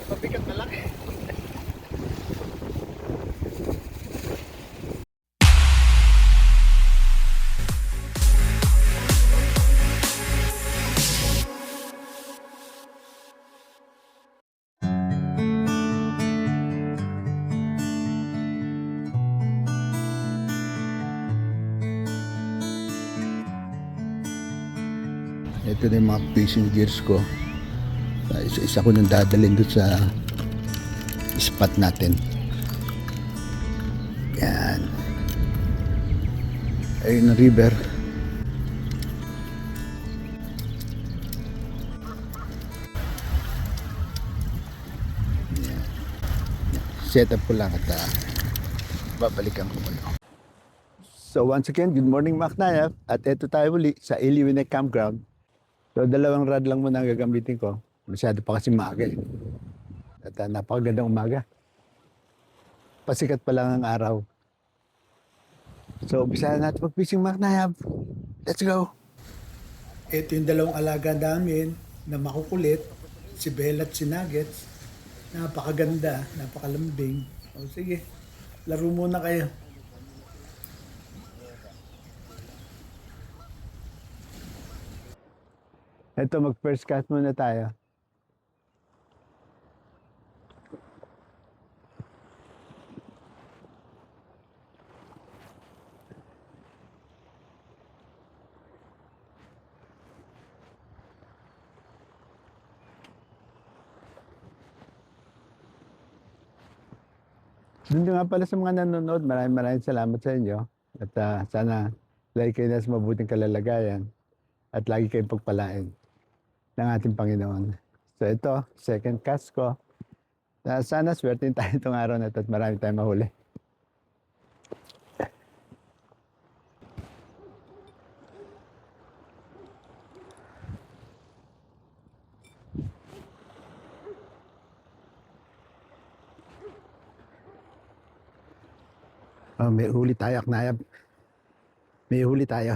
Mabigat na lang eh. Ito na yung mga fishing gears ko. Isa-isa ko nang dadalhin doon sa spot natin. Yan. Ayun ang river. Yan. Set up ko lang at babalikan ko muna. So once again, good morning mga knayap. At ito tayo uli sa Iliwinek Campground. So dalawang rod lang muna ang gagamitin ko. Masyado pa kasi maaga eh. At napakagandang umaga. Pasikat pa lang ang araw. So umpisa natin mag-fishing mga knayap. Let's go! Ito yung dalawang alaga namin na makukulit. Si Bella at si Nuggets. Napakaganda, napakalambing. O sige, laro muna kayo. Ito, mag-first cast muna tayo. Doon nga pala sa mga nanonood, maraming salamat sa inyo. At sana lagi kayo nasa mabuting kalalagayan at lagi kayong pagpalain ng ating Panginoon. So ito, second cast ko. Sana swertein tayo itong araw na ito at marami tayong mahuli. Oh, may huli tayo, Aknayab. May huli tayo.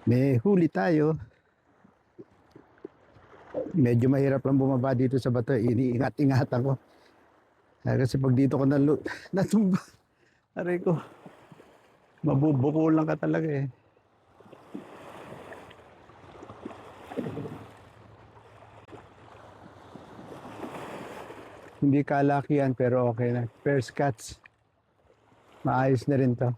May huli tayo. Medyo mahirap lang bumaba dito sa bato. Iniingat-ingat ako. Kasi pag dito ko natumba, aray ko, mabubuko lang ka talaga eh. Hindi kalakihan pero okay na. First catch. Maayos na rin to.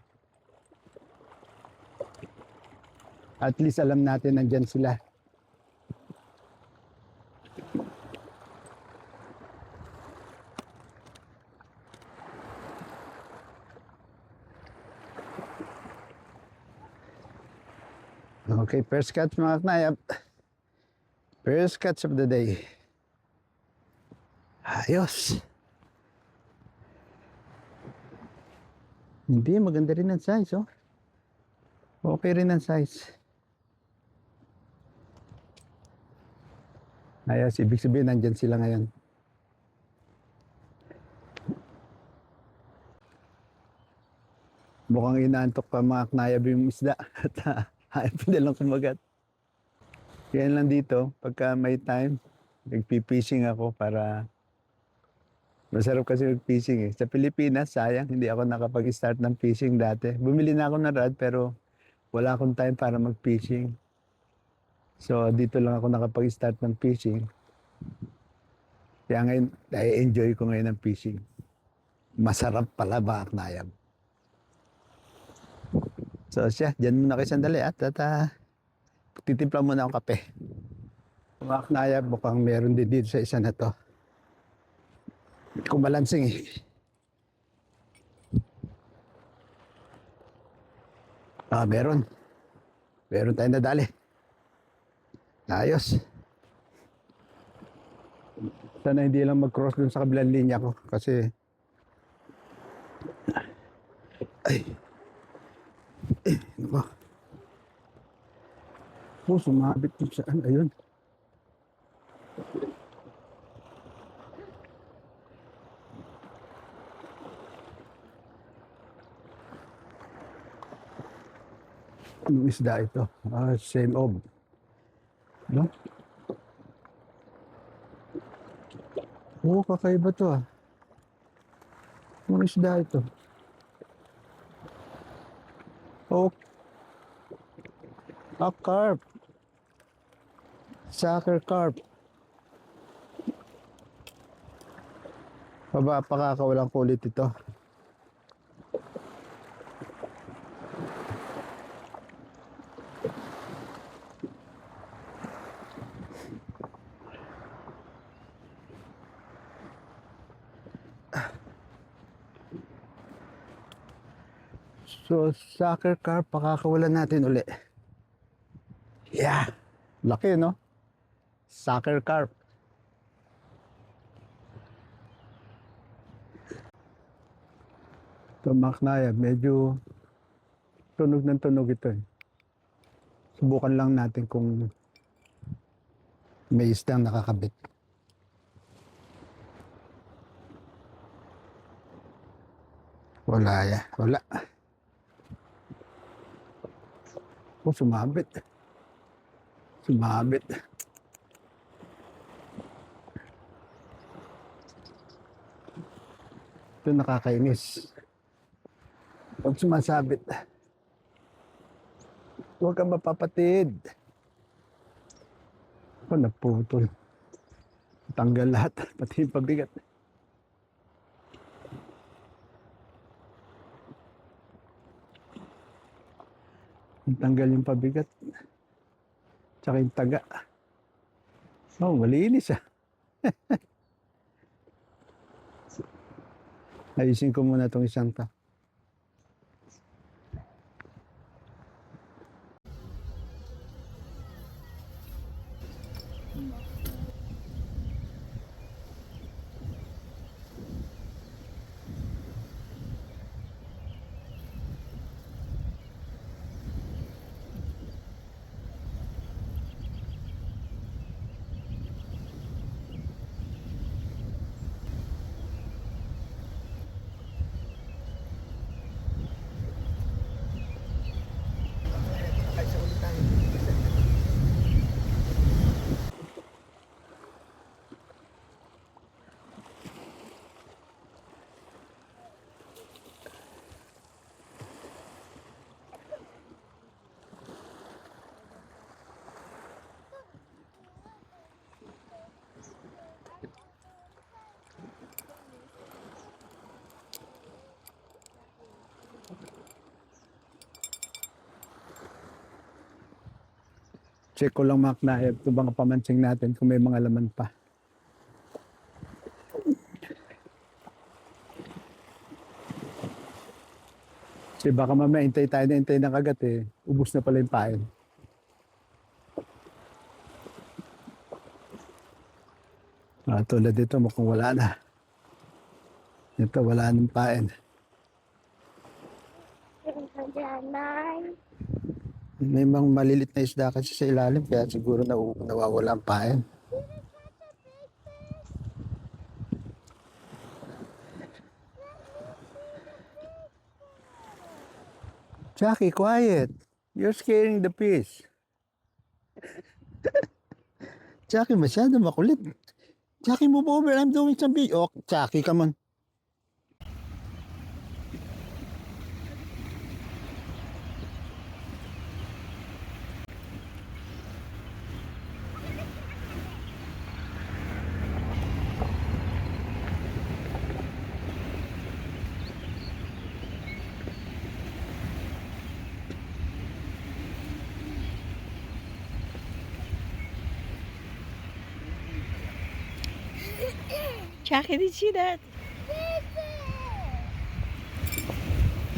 At least alam natin nandyan sila. Okay, first catch mga knayap. First catch of the day. Ayos. Hindi, maganda rin ang size, oh. Okay rin ang size. Ayos, ibig sabihin nandyan sila ngayon. Mukhang inaantok pa mga knayab yung isda. At ayaw pa nilang kumagat. Yan lang dito, pagka may time, nagpipishing ako para masarap kasi mag-fishing eh. Sa Pilipinas, sayang, hindi ako nakapag-start ng fishing dati. Bumili na ako ng rod pero wala akong time para mag-fishing. So dito lang ako nakapag-start ng fishing. Kaya ngayon, enjoy ko ngayon ang fishing. Masarap pala ba, Aknayab? So siya, dyan muna kayo sandali at titimpla muna akong kape. Mga Aknayab, mukhang meron din dito sa isa na to. Hindi ko balansing eh. Meron. Meron tayong nadali. Ayos. Sana hindi lang mag-cross dun sa kabilang linya ko kasi ay ano ba? Sumabit dun saan? Ayun. Anong isda ito? Same of. No? Oo, kakaiba to ah. Anong isda ito? Oh, carp. Sucker carp. Pakakawalang kulit ito. So, sucker carp, pakakawalan natin uli. Yeah! Laki, no? Sucker carp. Ito, Maknaya, medyo tunog ng tunog ito eh. Subukan lang natin kung may isdang nakakabit. Wala ya, wala. Oh, sumabit. Sumabit. Ito nakakainis. Pag sumasabit, huwag kang mapapatid. Ako, naputol. Tanggal lahat, pati yung pabigat. Tanggal yung pabigat. Tsaka yung taga. Oh, malinis ah. Ayusin ko muna itong isang ta. Check ko lang Maknaya, ito bang pamansing natin kung may mga laman pa. Kasi baka mamaya hintay tayo na hintay ng kagat eh. Ubus na pala yung pain. Tulad dito mukhang wala na. Ito wala nang pain. May mga malilit na isda kasi sa ilalim kaya siguro nawawala ang pain. Jackie, quiet. You're scaring the fish. Jackie, masyado makulit. Jackie, move over. I'm doing some video. Oh, Jackie, come on. Jackie, did you see that?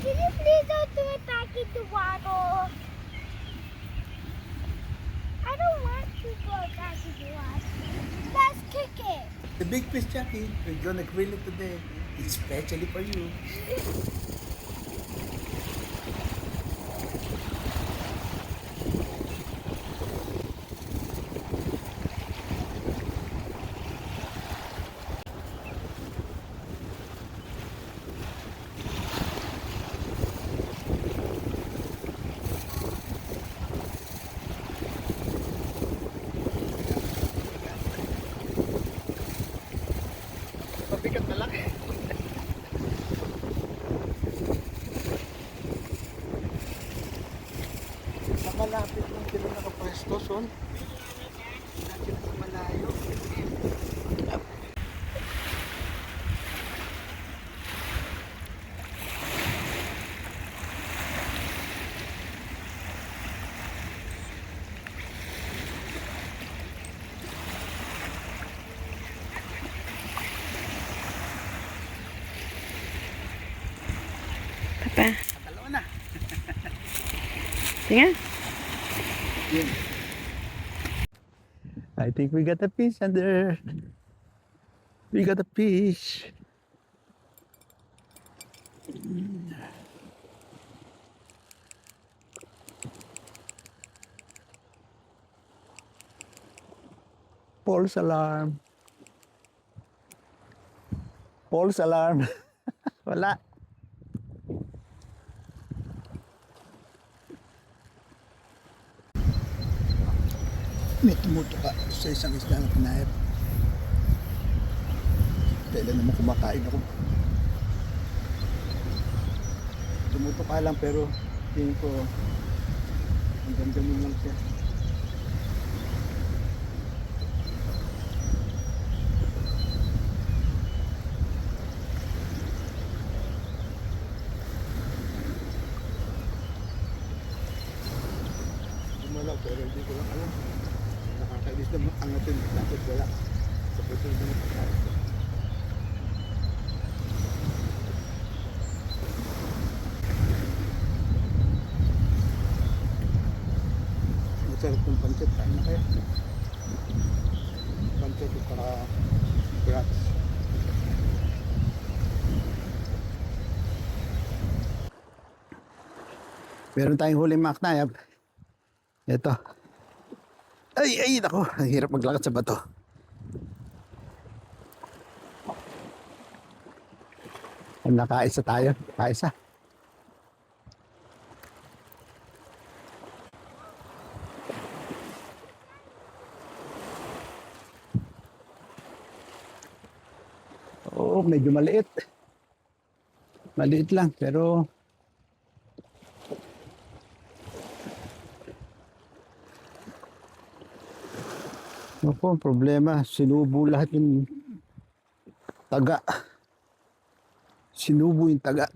Can you please don't throw it back in the water? I don't want to go back in the water. Let's kick it. The big fish, Jackie. We're gonna grill it today. It's specially for you. malapit lang sila nakapwesto, son. Hindi sila sa malayo. Papa, Dalawa na. tingnan. Yun. I think we got a fish under. We got a fish. False alarm. False alarm. Wala. May tumuto ka sa isang isda na kinayap. Kailan naman kumakain ako. Tumuto ka lang pero tingin ko ang ganda mo lang siya. Lumalaw pero hindi ko lang alam. Nakakainis na angatin. Dapat wala. Sa puso na nakakain. Masarap ng pancit. Kain na kaya. Pancit at saka brats. Meron tayong huling maknayab. Ito. Ay, nako. Ang hirap maglakad sa bato. Nakaisa tayo. Kaisa. Oo, medyo maliit. Maliit lang, pero opo, ang problema, sinubo lahat yung taga. Sinubo yung taga.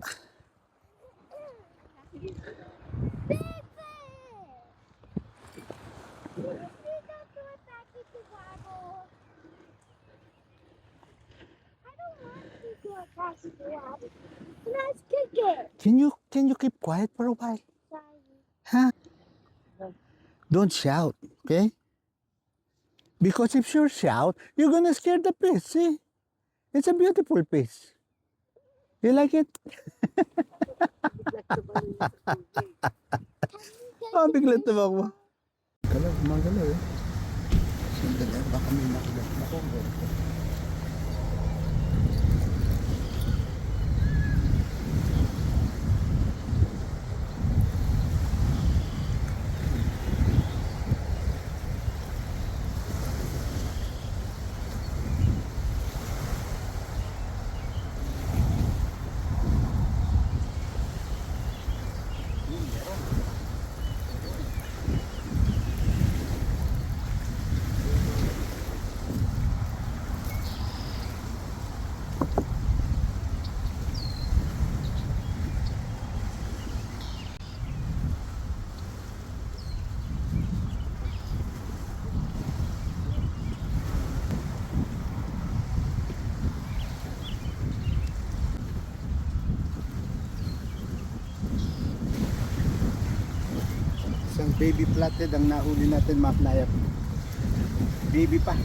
Let's kick it. Can you keep quiet for a while? Huh? Don't shout, okay? Because if you shout, you're gonna scare the fish, see? It's a beautiful fish. You like it? Biglang tumakbo. Galaw, gumagalaw eh. Sandali, baka may nakagat na ko. Isang baby flathead ang nahuli natin, maknayap. Baby pa.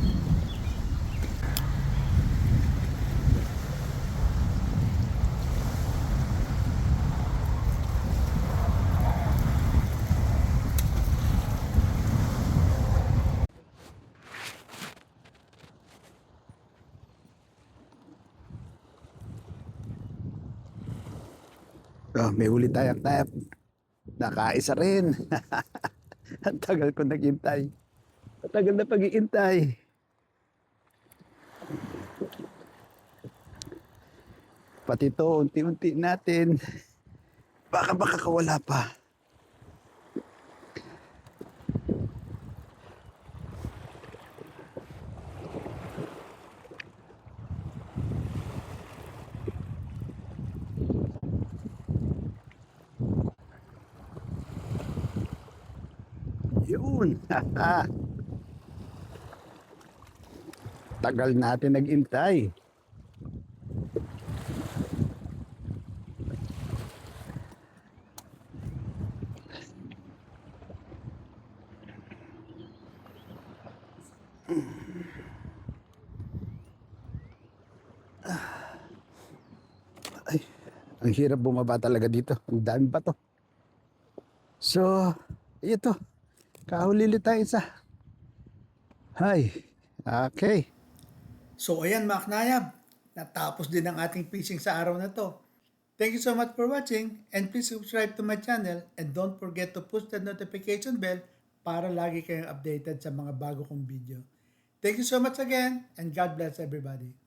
Oh, may huli tayo, tayap. Nakaisa rin. Ang tagal ko naghintay. Ang tagal na pag-iintay. Pati to, unti-unti natin. Baka kawala pa. Yun. Tagal natin nag-intay. Ay, ang hirap bumaba talaga dito. Ang dami pa to. So, ito. Kahulili tayo isa. Hi. Okay. So ayan mga knayab, natapos din ang ating fishing sa araw na to. Thank you so much for watching and please subscribe to my channel and don't forget to push the notification bell para lagi kayong updated sa mga bago kong video. Thank you so much again and God bless everybody.